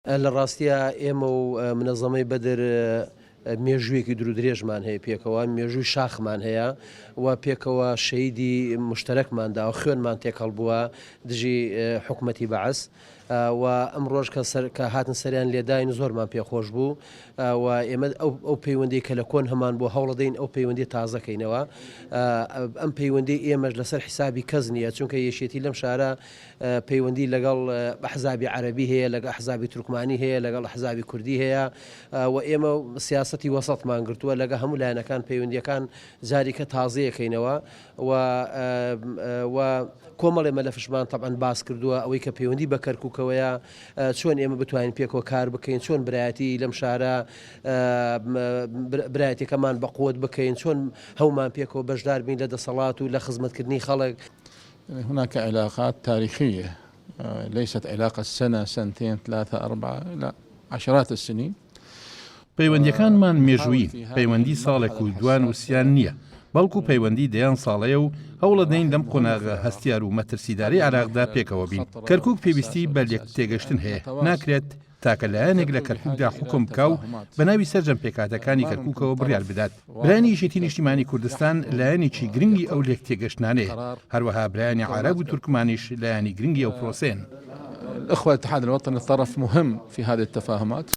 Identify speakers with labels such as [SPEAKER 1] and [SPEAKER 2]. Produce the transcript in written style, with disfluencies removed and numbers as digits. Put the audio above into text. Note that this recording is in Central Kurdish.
[SPEAKER 1] لە ڕاستیە ئێمە و منەظەمەی بەدر مێژوویەکی درودرێژمان هەیە پێکەوە، مێژووی شاخمان هەیە و پێکەوە شەیدی مشتەرەکماندا و خوێنمان تێکەڵ بووە دژی حکومەتی بەعەس و ئەم ڕۆژ کە هاتن سەریان لێداین زۆرمان پێخۆش بوو و ئێمە ئەو پەیوەندی کە لە کۆن هەمان بۆ هەوڵەدەین ئەو پەیوەندی تازەکەینەوە. ئەم پەیوەندی ئێمەش لەسەر حیسابی کەس نییە، چونکە یەشێتی لەم شارە پەیوەندی لەگەڵ ئەحزابی عەرەبی هەیە، لەگەڵ ئەحزابی تورکمانی هەیە، لەگەڵ ئەحزابی کوردی هەیە و ئێمە سیاسەتی وەسەطمان گرتووە لەگە هەموو لایەنەکان پەیوەندیەکان جاریکە تازەیەکەینەوە و کۆمەڵێ مەلەفشمان تەبعەن باس کردووە ئەوەی کە پەیوەندی بە کەرکووکەوەیە چۆن ئێمە بتوانین پێکەوە کار بکەین، چۆن برایەتی لەم شارە برایەتەکەمان بە قووت بکەین، چۆن هەومان پێکەوە بەشدار بین لە دەسەڵات و لە خزمەتکردنی خەڵک.
[SPEAKER 2] هناك علاقات تاريخية ليست علاقة سنة سنتين ثلاثة أربعة، لا عشرات السنين.
[SPEAKER 3] پەیوەندیەکانمان مێژووی پەیوەندی ساڵێک و دوان وسییان نییە، بەڵکو پەیوەندی دەیان ساڵەیە و هەوڵە دەین لەم قۆناغە هەستیار و مەترسیداری عراقدا پێکەوە بین. کەرکووک پێویستی بە لێک تێگەشتن هەیە، ناکرێت تاکە لایەنێک لە کەرکووکدا حکم بکاو بە ناوی سەرجەم پێکاتەکانی کەرکووکەوە بڕیار بدات. برایانی یەکێتی نیشتیمانی کوردستان لایەنێکی گرنگی ئەو لێک تێگەشتانەیە، هەروەها برایانی عەرەب و تورکمانیش لایەنی گرنگی ئەو پرۆسەیەن.
[SPEAKER 2] الإخوة الاتحاد الوطني طرف مهم في هذه التفاهمات.